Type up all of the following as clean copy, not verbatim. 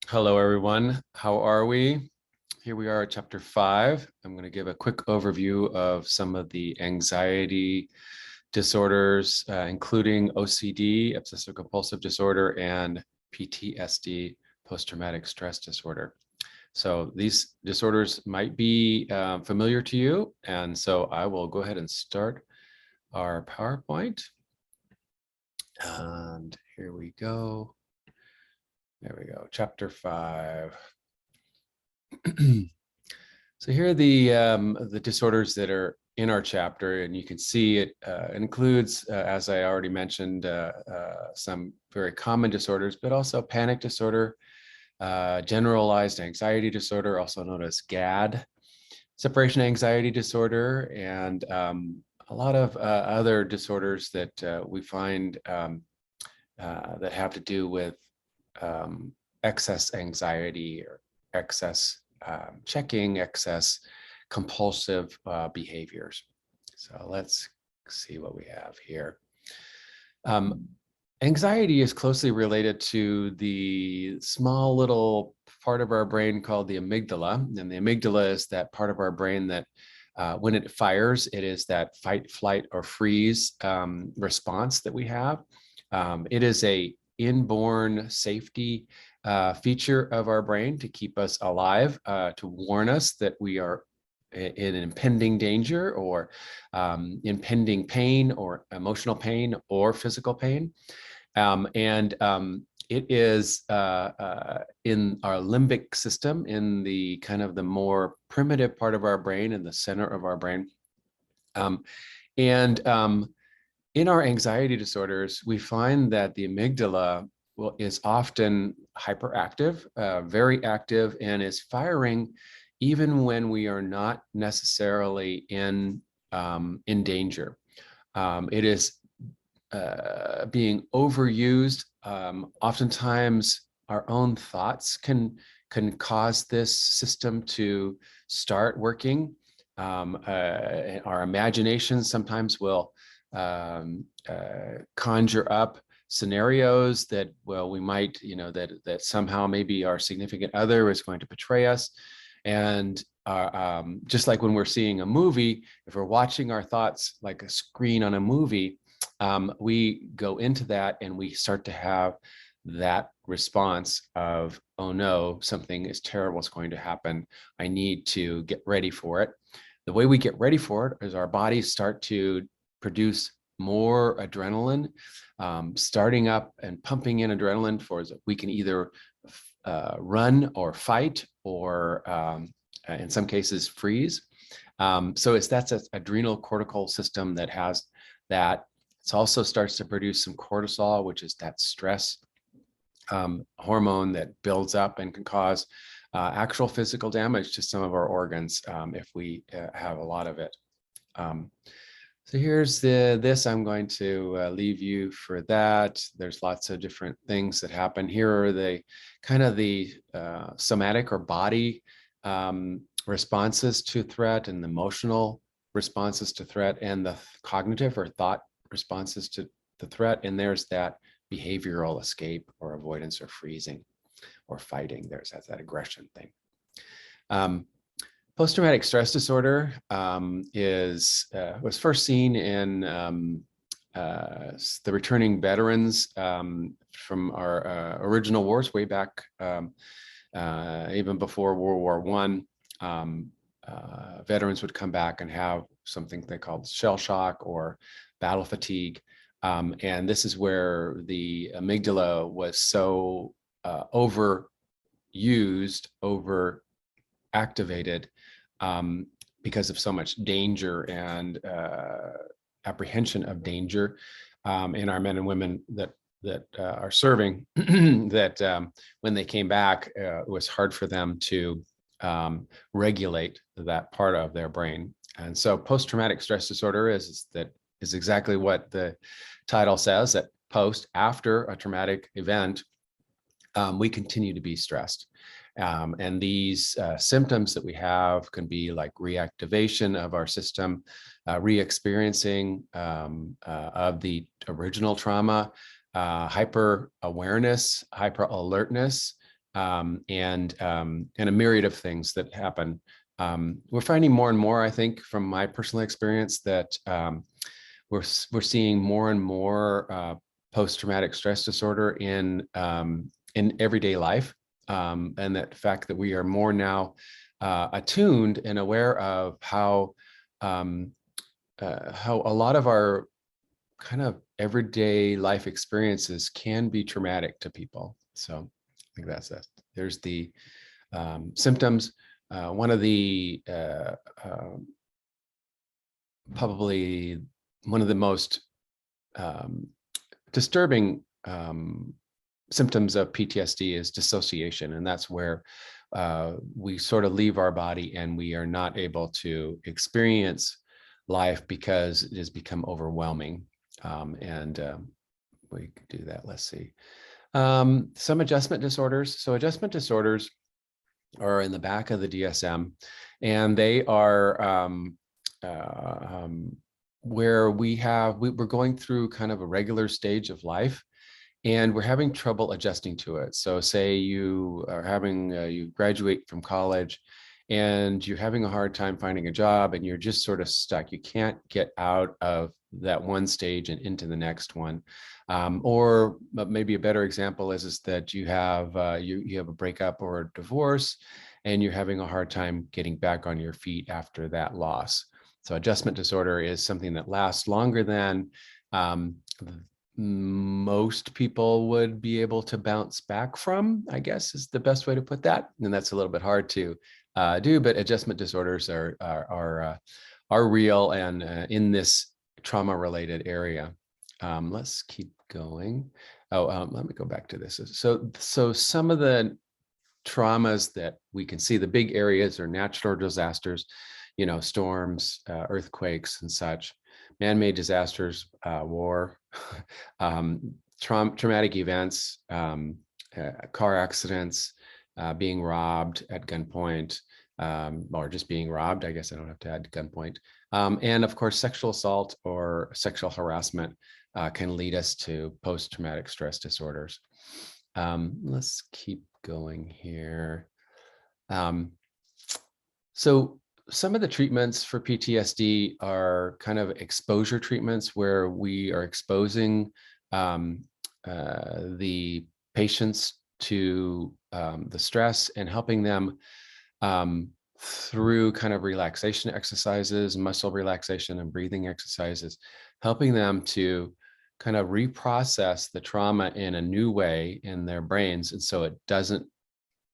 Hello, everyone. How are we? Here we are at chapter 5. I'm going to give a quick overview of some of the anxiety disorders, including OCD, obsessive compulsive disorder, and PTSD, post-traumatic stress disorder. So these disorders might be familiar to you. And so I will go ahead and start our PowerPoint. And here we go. There we go, chapter 5. So here are the disorders that are in our chapter, and you can see it includes, as I already mentioned, some very common disorders, but also panic disorder, generalized anxiety disorder, also known as GAD, separation anxiety disorder, and a lot of other disorders that we find that have to do with excess anxiety or excess checking, excess compulsive behaviors. So let's see what we have here. Anxiety is closely related to the small little part of our brain called the amygdala. And the amygdala is that part of our brain that when it fires, it is that fight, flight, or freeze response that we have. It is a inborn safety feature of our brain to keep us alive, to warn us that we are in impending danger or impending pain or emotional pain or physical pain. It is in our limbic system, in the kind of the more primitive part of our brain, in the center of our brain. In our anxiety disorders, we find that the amygdala is often hyperactive, very active, and is firing even when we are not necessarily in danger. It is being overused. Oftentimes, our own thoughts can cause this system to start working. Our imagination sometimes will conjure up scenarios that, well, we might, that somehow maybe our significant other is going to betray us. And just like when we're seeing a movie, if we're watching our thoughts like a screen on a movie, we go into that and we start to have that response of, oh no, something is terrible is going to happen. I need to get ready for it. The way we get ready for it is our bodies start to produce more adrenaline, starting up and pumping in adrenaline for we can either run or fight or in some cases freeze. So that's an adrenal cortical system that has that. It also starts to produce some cortisol, which is that stress hormone that builds up and can cause actual physical damage to some of our organs if we have a lot of it. So here's this. I'm going to leave you for that. There's lots of different things that happen. Here are the kind of the somatic or body responses to threat, and the emotional responses to threat, and the cognitive or thought responses to the threat. And there's that behavioral escape or avoidance or freezing or fighting. There's that aggression thing. Post-traumatic stress disorder was first seen in the returning veterans from our original wars way back, even before World War I. Veterans would come back and have something they called shell shock or battle fatigue. And this is where the amygdala was so overused, overactivated, because of so much danger and apprehension of danger in our men and women that are serving, that when they came back, it was hard for them to regulate that part of their brain. And so post-traumatic stress disorder is exactly what the title says, that after a traumatic event, we continue to be stressed. And these symptoms that we have can be like reactivation of our system, re-experiencing of the original trauma, hyper awareness, hyper alertness, and a myriad of things that happen. We're finding more and more, I think, from my personal experience, that we're seeing more and more post-traumatic stress disorder in everyday life, and that fact that we are more now attuned and aware of how a lot of our kind of everyday life experiences can be traumatic to people. So I think that's it. There's the symptoms. One of the probably one of the most disturbing symptoms of PTSD is dissociation, and that's where we sort of leave our body and we are not able to experience life because it has become overwhelming. We could do that. Let's see. Some adjustment disorders. So adjustment disorders are in the back of the DSM, and they are where we're going through kind of a regular stage of life, and we're having trouble adjusting to it. So say you are having, you graduate from college and you're having a hard time finding a job and you're just sort of stuck. You can't get out of that one stage and into the next one. Or maybe a better example is that you have you have a breakup or a divorce and you're having a hard time getting back on your feet after that loss. So adjustment disorder is something that lasts longer than most people would be able to bounce back from, I guess is the best way to put that. And that's a little bit hard to do, but adjustment disorders are real and in this trauma-related area. Let's keep going. Let me go back to this. So some of the traumas that we can see, the big areas are natural disasters, storms, earthquakes and such, man-made disasters, war, traumatic events, car accidents, being robbed at gunpoint, or just being robbed. I guess I don't have to add gunpoint. And of course, sexual assault or sexual harassment can lead us to post-traumatic stress disorders. Let's keep going here. So some of the treatments for PTSD are kind of exposure treatments where we are exposing the patients to the stress and helping them through kind of relaxation exercises, muscle relaxation and breathing exercises, helping them to kind of reprocess the trauma in a new way in their brains. And so it doesn't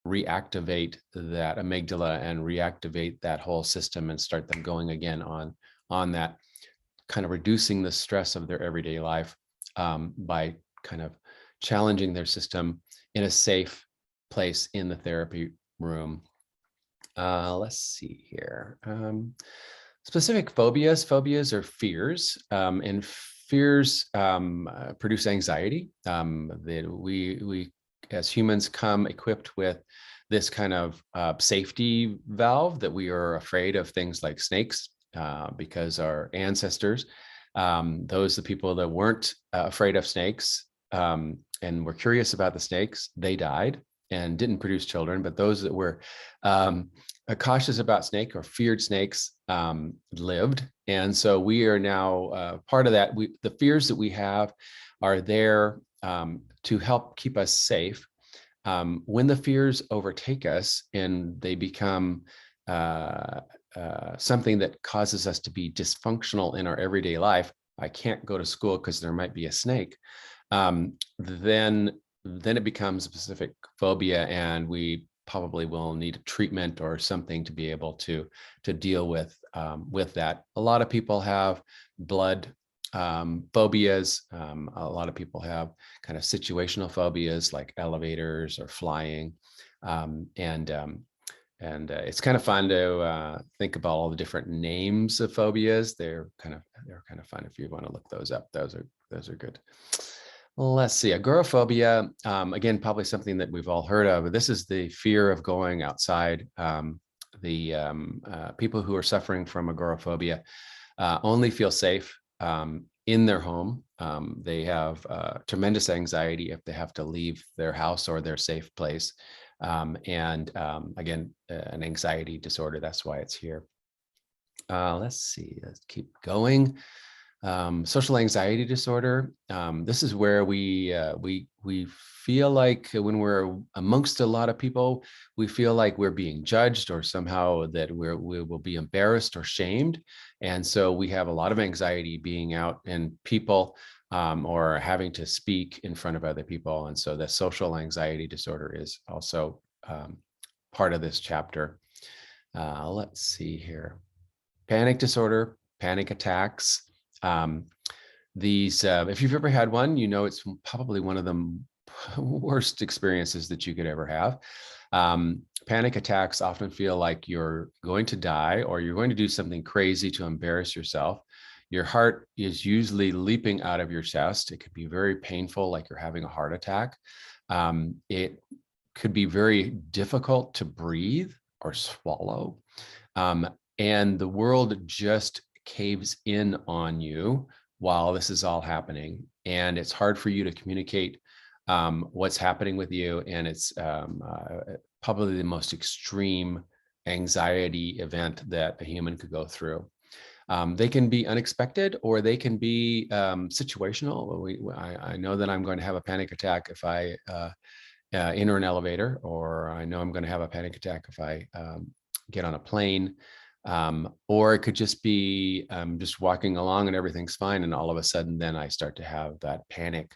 reactivate that amygdala and reactivate that whole system and start them going again on that, kind of reducing the stress of their everyday life by kind of challenging their system in a safe place in the therapy room. Let's see here. Specific phobias. Phobias are fears, and fears produce anxiety. That we as humans come equipped with this kind of safety valve, that we are afraid of things like snakes because our ancestors, those the people that weren't afraid of snakes and were curious about the snakes, they died and didn't produce children. But those that were cautious about snake or feared snakes lived. And so we are now part of that. The fears that we have are there to help keep us safe. When the fears overtake us and they become something that causes us to be dysfunctional in our everyday life, I can't go to school because there might be a snake, then it becomes a specific phobia, and we probably will need a treatment or something to be able to deal with that. A lot of people have blood phobias. A lot of people have kind of situational phobias like elevators or flying, and it's kind of fun to think about all the different names of phobias. They're kind of fun if you want to look those up. Those are good. Let's see, agoraphobia, again, probably something that we've all heard of. This is the fear of going outside. People who are suffering from agoraphobia only feel safe in their home. They have tremendous anxiety if they have to leave their house or their safe place. Again, an anxiety disorder. That's why it's here. Let's see. Let's keep going. Social anxiety disorder. This is where we feel like when we're amongst a lot of people, we feel like we're being judged, or somehow that we will be embarrassed or shamed, and so we have a lot of anxiety being out in people, or having to speak in front of other people. And so the social anxiety disorder is also part of this chapter. Let's see here. Panic disorder, panic attacks. If you've ever had one, you know it's probably one of the worst experiences that you could ever have. Panic attacks often feel like you're going to die, or you're going to do something crazy to embarrass yourself. Your heart is usually leaping out of your chest. It could be very painful, like you're having a heart attack. It could be very difficult to breathe or swallow. And the world just caves in on you while this is all happening. And it's hard for you to communicate what's happening with you. And it's probably the most extreme anxiety event that a human could go through. They can be unexpected, or they can be situational. I know that I'm going to have a panic attack if I enter an elevator, or I know I'm going to have a panic attack if I get on a plane. Or it could just be just walking along and everything's fine, and all of a sudden then I start to have that panic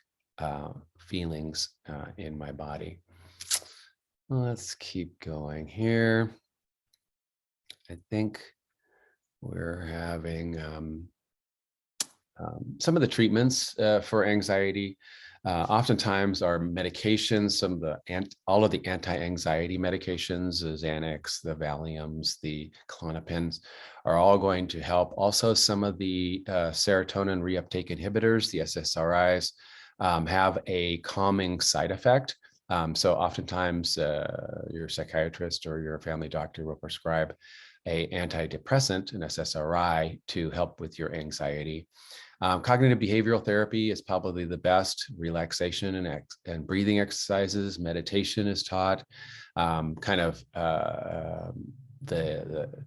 feelings in my body. Let's keep going here. I think we're having some of the treatments for anxiety. Oftentimes are medications, all of the anti-anxiety medications, the Xanax, the Valiums, the Klonopins, are all going to help. Also, some of the serotonin reuptake inhibitors, the SSRIs, have a calming side effect. So oftentimes your psychiatrist or your family doctor will prescribe an antidepressant, an SSRI, to help with your anxiety. Cognitive behavioral therapy is probably the best. Relaxation and breathing exercises, meditation is taught. The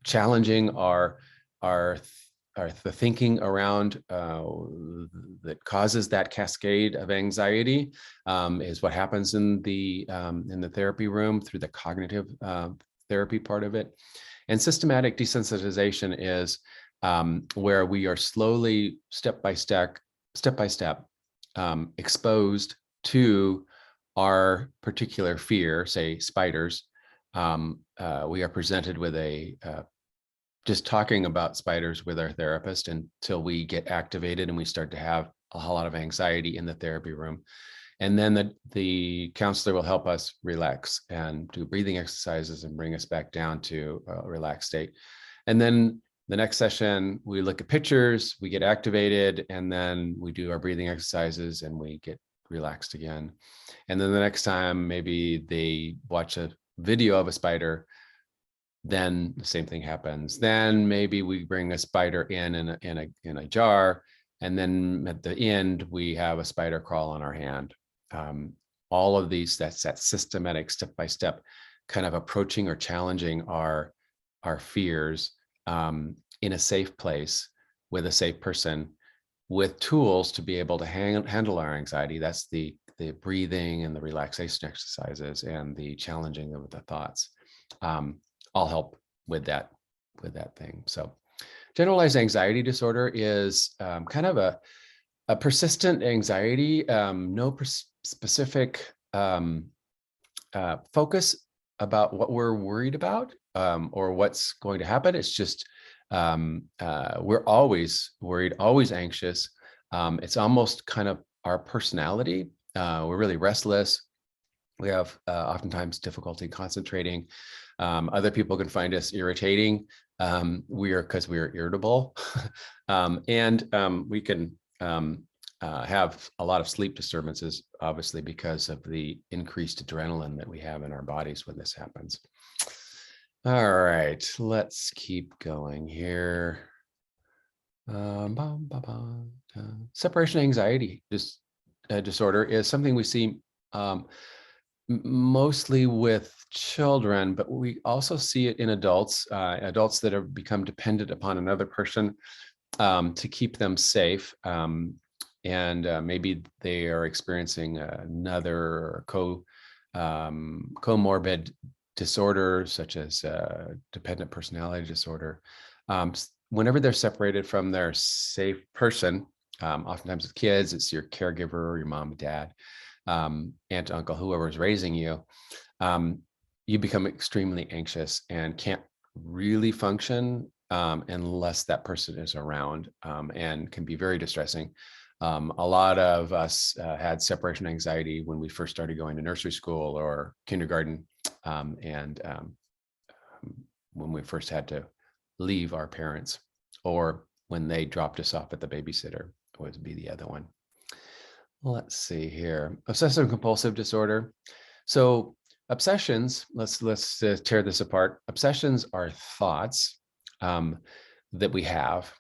challenging are the thinking around that causes that cascade of anxiety, is what happens in the therapy room through the cognitive therapy part of it. And systematic desensitization is where we are slowly, step by step, exposed to our particular fear, say spiders. We are presented with just talking about spiders with our therapist until we get activated and we start to have a whole lot of anxiety in the therapy room. And then the counselor will help us relax and do breathing exercises and bring us back down to a relaxed state. And then the next session, we look at pictures, we get activated, and then we do our breathing exercises and we get relaxed again. And then the next time, maybe they watch a video of a spider, then the same thing happens. Then maybe we bring a spider in a jar, and then at the end, we have a spider crawl on our hand. All of these, that's that systematic step-by-step kind of approaching or challenging our fears in a safe place with a safe person, with tools to be able to handle our anxiety. That's the breathing and the relaxation exercises and the challenging of the thoughts. All help with that thing. So generalized anxiety disorder is kind of a persistent anxiety, no specific focus about what we're worried about or what's going to happen. It's just we're always worried, always anxious. It's almost kind of our personality. We're really restless. We have oftentimes difficulty concentrating. Other people can find us irritating. Because we are irritable. We can have a lot of sleep disturbances, obviously, because of the increased adrenaline that we have in our bodies when this happens. All right, let's keep going here. Separation anxiety disorder is something we see Mostly with children, but we also see it in adults, adults that have become dependent upon another person to keep them safe. And maybe they are experiencing another comorbid disorder, such as dependent personality disorder. Whenever they're separated from their safe person, oftentimes with kids, it's your caregiver or your mom, dad, aunt, uncle, whoever is raising you, you become extremely anxious and can't really function unless that person is around, and can be very distressing. A lot of us had separation anxiety when we first started going to nursery school or kindergarten, and when we first had to leave our parents, or when they dropped us off at the babysitter would be the other one. Let's see here. Obsessive compulsive disorder. So obsessions, let's tear this apart. Obsessions are thoughts that we have,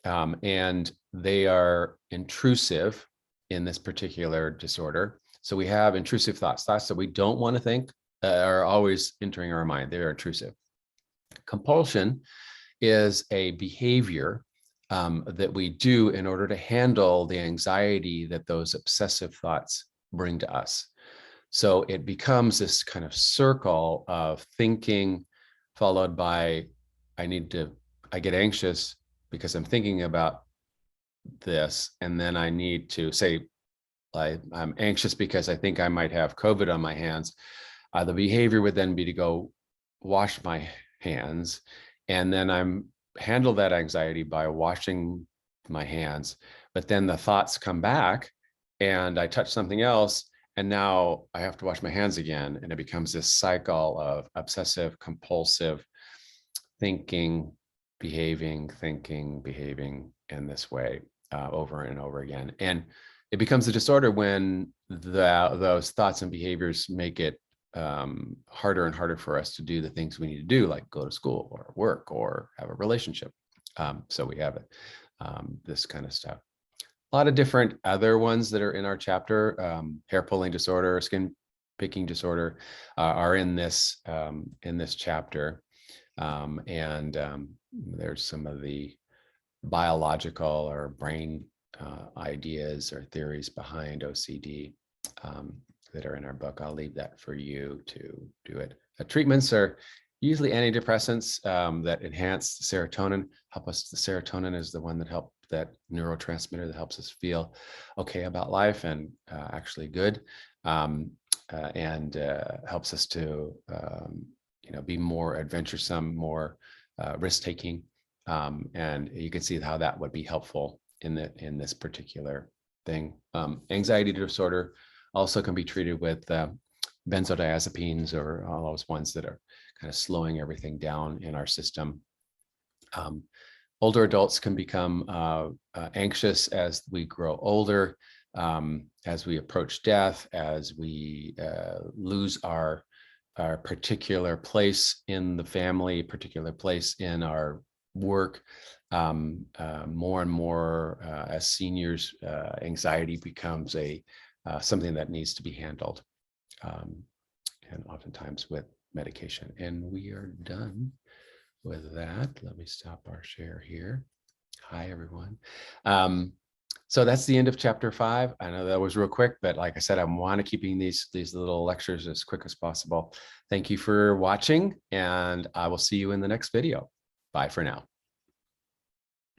and they are intrusive in this particular disorder. So we have intrusive thoughts that we don't want to think are always entering our mind. They are intrusive. Compulsion is a behavior that we do in order to handle the anxiety that those obsessive thoughts bring to us. So it becomes this kind of circle of thinking followed by, I get anxious because I'm thinking about this. And then I need to say, I'm anxious because I think I might have COVID on my hands. The behavior would then be to go wash my hands. And then I'm handle that anxiety by washing my hands. But then the thoughts come back and I touch something else. And now I have to wash my hands again. And it becomes this cycle of obsessive compulsive thinking, behaving in this way over and over again. And it becomes a disorder when those thoughts and behaviors make it harder and harder for us to do the things we need to do, like go to school or work or have a relationship. So we have this kind of stuff. A lot of different other ones that are in our chapter. Hair pulling disorder, skin picking disorder are in this chapter. There's some of the biological or brain ideas or theories behind OCD that are in our book. I'll leave that for you to do it. Treatments are usually antidepressants that enhance the serotonin, help us. The serotonin is the one that neurotransmitter that helps us feel okay about life and actually good, and helps us to be more adventuresome, more risk-taking, and you can see how that would be helpful in this particular thing. Anxiety disorder also can be treated with benzodiazepines or all those ones that are kind of slowing everything down in our system. Older adults can become anxious as we grow older, as we approach death, as we lose our particular place in the family, particular place in our work. More and more as seniors, anxiety becomes something that needs to be handled, and oftentimes with medication. And we are done with that. Let me stop our share here. Hi, everyone. So that's the end of chapter 5. I know that was real quick, but like I said, I want to keeping these little lectures as quick as possible. Thank you for watching, and I will see you in the next video. Bye for now.